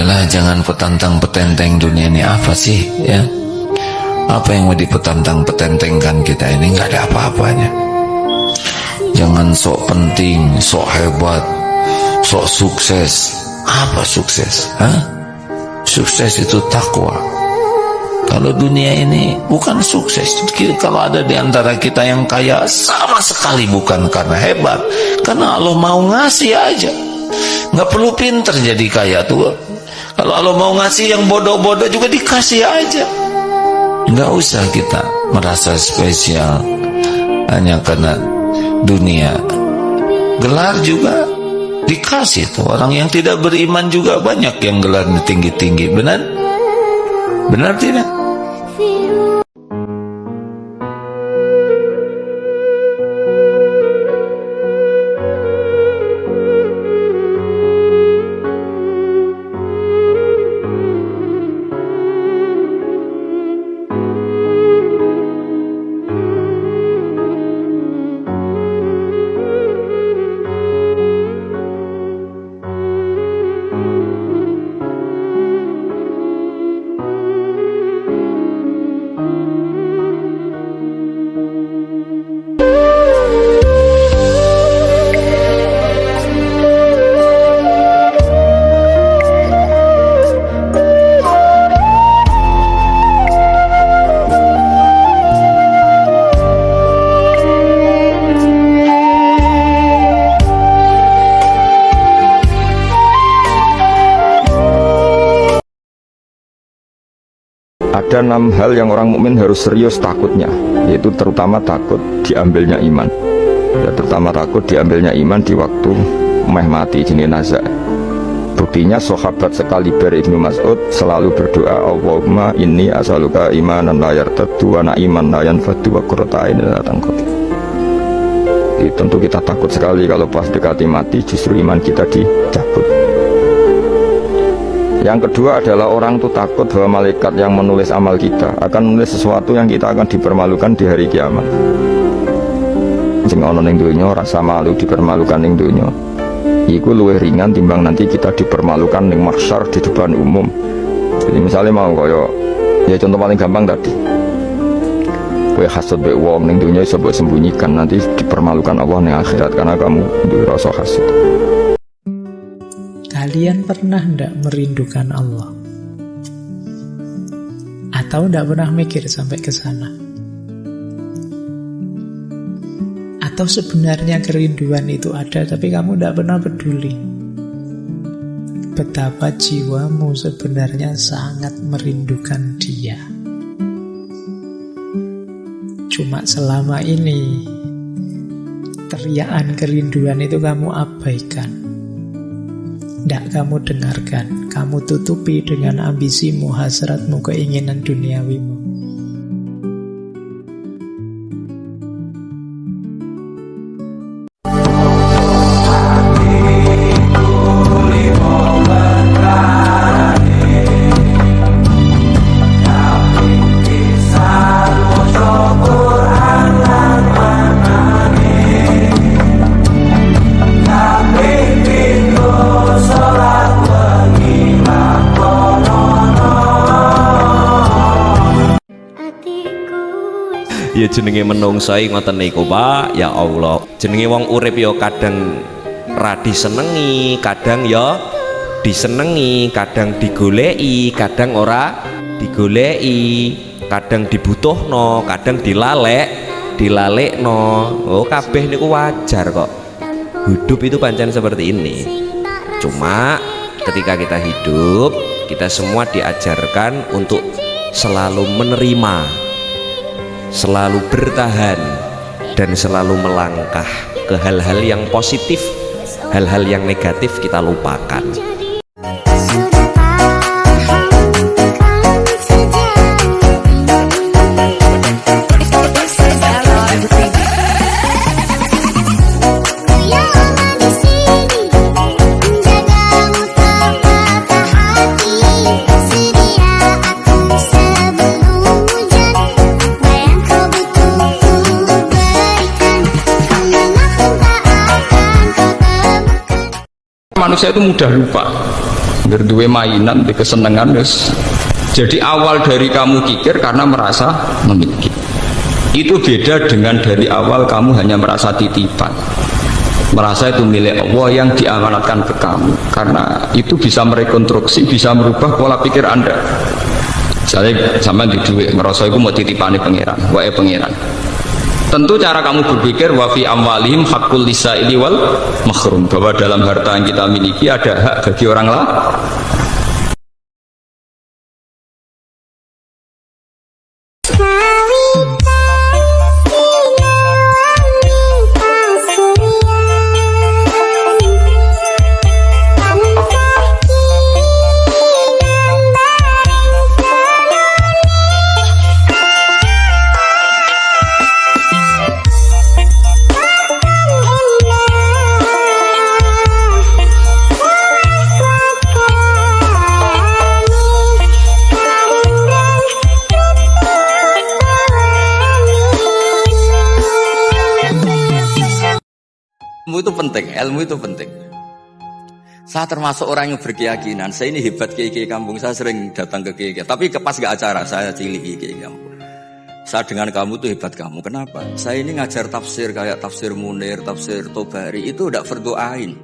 Udahlah, jangan petantang-petenteng dunia ini. Apa sih ya? Apa yang mau dipetantang-petentengkan kita ini? Nggak ada apa-apanya. Jangan sok penting, sok hebat, sok sukses. Apa sukses? Hah? Sukses itu takwa. Kalau dunia ini bukan sukses. Kalau ada di antara kita yang kaya, sama sekali bukan karena hebat, karena Allah mau ngasih aja. Nggak perlu pinter jadi kaya tuh. Kalau Allah mau ngasih yang bodoh-bodoh juga dikasih aja. Nggak usah kita merasa spesial hanya karena dunia. Gelar juga dikasih tuh. Orang yang tidak beriman juga banyak yang gelarnya tinggi-tinggi. Benar? Benar tidak? Ada 6 hal yang orang mukmin harus serius takutnya, yaitu terutama takut diambilnya iman. Ya, terutama takut diambilnya iman di waktu meh mati jenis nazar. Buktinya sahabat sekaliber Ibnu Mas'ud selalu berdoa, Allahumma inni as'aluka imanan la yartaddu wa na'iman la yanfaddu wa qurrata a'yunin la tanqati. Tentu kita takut sekali kalau pas dekati mati justru iman kita dicabut. Yang kedua adalah orang itu takut bahwa malaikat yang menulis amal kita akan menulis sesuatu yang kita akan dipermalukan di hari kiamat. Sing ana ning donya rasa malu dipermalukan ning donya iku luwih ringan timbang nanti kita dipermalukan ning mahsyar di depan umum. Jadi misalnya mau kaya ya contoh paling gampang tadi, kowe hasud mbek wong ning donya iso mbok sembunyikan, nanti dipermalukan Allah ning akhirat karena kamu duwe rasa hasud. Kalian pernah ndak merindukan Allah? Atau ndak pernah mikir sampai ke sana? Atau sebenarnya kerinduan itu ada tapi kamu ndak pernah peduli? Betapa jiwamu sebenarnya sangat merindukan Dia. Cuma selama ini teriakan kerinduan itu kamu abaikan. Tidak kamu dengarkan, kamu tutupi dengan ambisimu, hasratmu, keinginan duniawimu. Ya jenenge menungso ngoten niku Pak, ya Allah. Jenenge wong urip ya kadang ra disenengi, kadang ya disenengi, kadang digoleki, kadang ora digoleki, kadang dibutuhno, kadang dilalekno. Oh kabeh niku wajar kok. Hidup itu pancen seperti ini. Cuma ketika kita hidup, kita semua diajarkan untuk selalu menerima, selalu bertahan, dan selalu melangkah ke hal-hal yang positif. Hal-hal yang negatif kita lupakan. Manusia itu mudah lupa. Berduwe mainan, di kesenangan terus. Jadi awal dari kamu kikir karena merasa memiliki. Itu beda dengan dari awal kamu hanya merasa titipan, merasa itu milik Allah yang diamanatkan ke kamu. Karena itu bisa merekonstruksi, bisa merubah pola pikir Anda. Misalnya sama di duit, merasa itu mau titipane pangeran, wae pangeran. Tentu cara kamu berpikir wa fi amwalihim haqqul lisaili wal mahrum, bahwa dalam harta yang kita miliki ada hak bagi orang lain. Ilmu itu penting. Saya termasuk orang yang berkeyakinan. Saya ini hebat kiai-kiai kampung. Saya sering datang ke kiai-kiai. Tapi pas gak acara, saya cilik kiai kampung. Saya dengan kamu tuh hebat kamu. Kenapa? Saya ini ngajar tafsir kayak tafsir Munir, tafsir Tobari. Itu udah berdoain.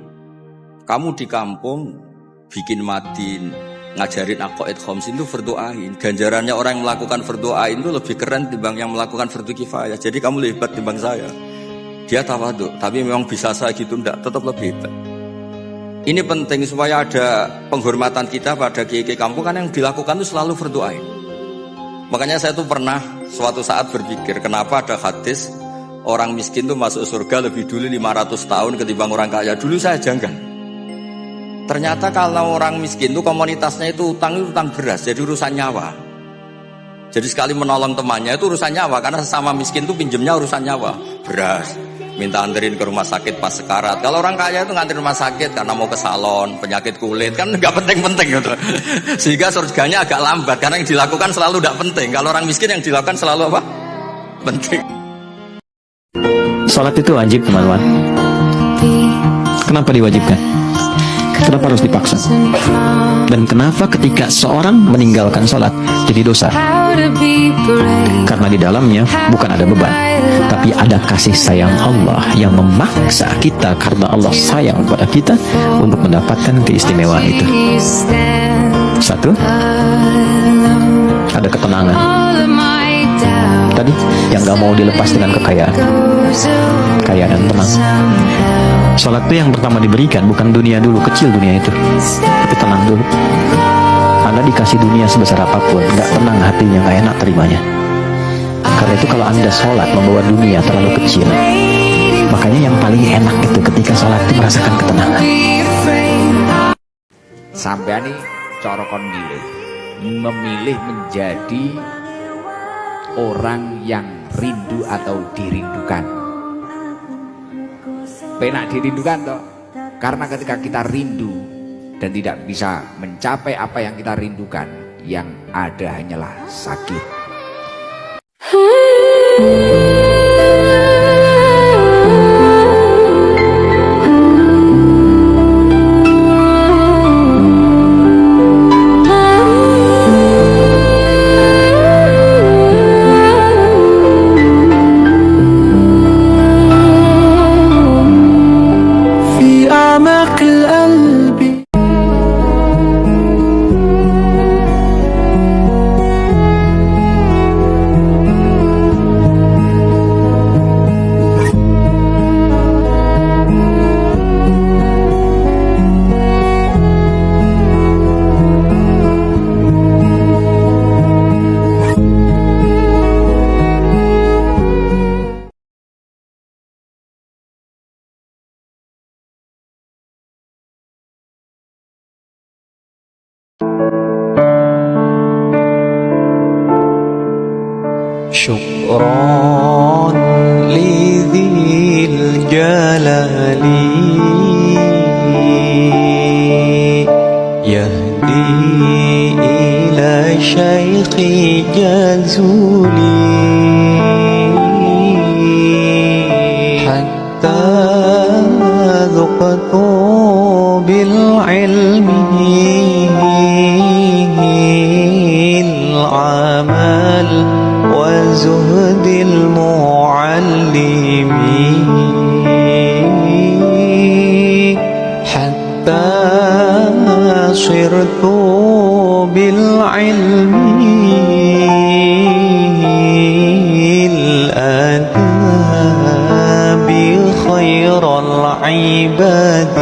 Kamu di kampung bikin madin, ngajarin aqaid khamsin itu berdoain. Ganjarannya orang yang melakukan berdoain itu lebih keren dibanding yang melakukan fardu kifayah. Jadi kamu lebih hebat dibanding saya. Dia tawadhu, tapi memang bisa saya gitu enggak, tetap lebih hebat. Ini penting supaya ada penghormatan kita pada kiai-kiai kampung, kan yang dilakukan itu selalu berdoain. Makanya saya tuh pernah suatu saat berpikir, kenapa ada hadis orang miskin tuh masuk surga lebih dulu 500 tahun ketimbang orang kaya. Dulu saya janggal. Ternyata kalau orang miskin tuh komunitasnya itu utang beras, jadi urusan nyawa. Jadi sekali menolong temannya itu urusan nyawa, karena sesama miskin tuh pinjemnya urusan nyawa, beras. Minta anterin ke rumah sakit pas sekarat. Kalau orang kaya itu nganterin rumah sakit karena mau ke salon, penyakit kulit, kan nggak penting-penting gitu. Sehingga surganya agak lambat karena yang dilakukan selalu tidak penting. Kalau orang miskin yang dilakukan selalu apa? Penting. Salat itu wajib, teman-teman. Kenapa diwajibkan? Kenapa harus dipaksa? Dan kenapa ketika seorang meninggalkan salat jadi dosa? Karena di dalamnya bukan ada beban, tapi ada kasih sayang Allah yang memaksa kita karena Allah sayang kepada kita untuk mendapatkan keistimewaan itu. Satu, ada ketenangan. Tadi yang gak mau dilepas dengan kekayaan, kaya dan tenang. Salat itu yang pertama diberikan, bukan dunia dulu, kecil dunia itu, tapi tenang dulu. Anda dikasih dunia sebesar apapun, gak tenang hatinya, gak enak terimanya. Karena itu kalau Anda sholat membawa dunia terlalu kecil, makanya yang paling enak itu ketika sholat itu merasakan ketenangan. Sampean ini cara kon memilih menjadi orang yang rindu atau dirindukan. Penak dirindukan toh, karena ketika kita rindu dan tidak bisa mencapai apa yang kita rindukan, yang ada hanyalah sakit. شكرا لذي الجلال يهدي إلى شيخ جزولي حتى ذقت بالعلم بالعلم الآداب خير العباد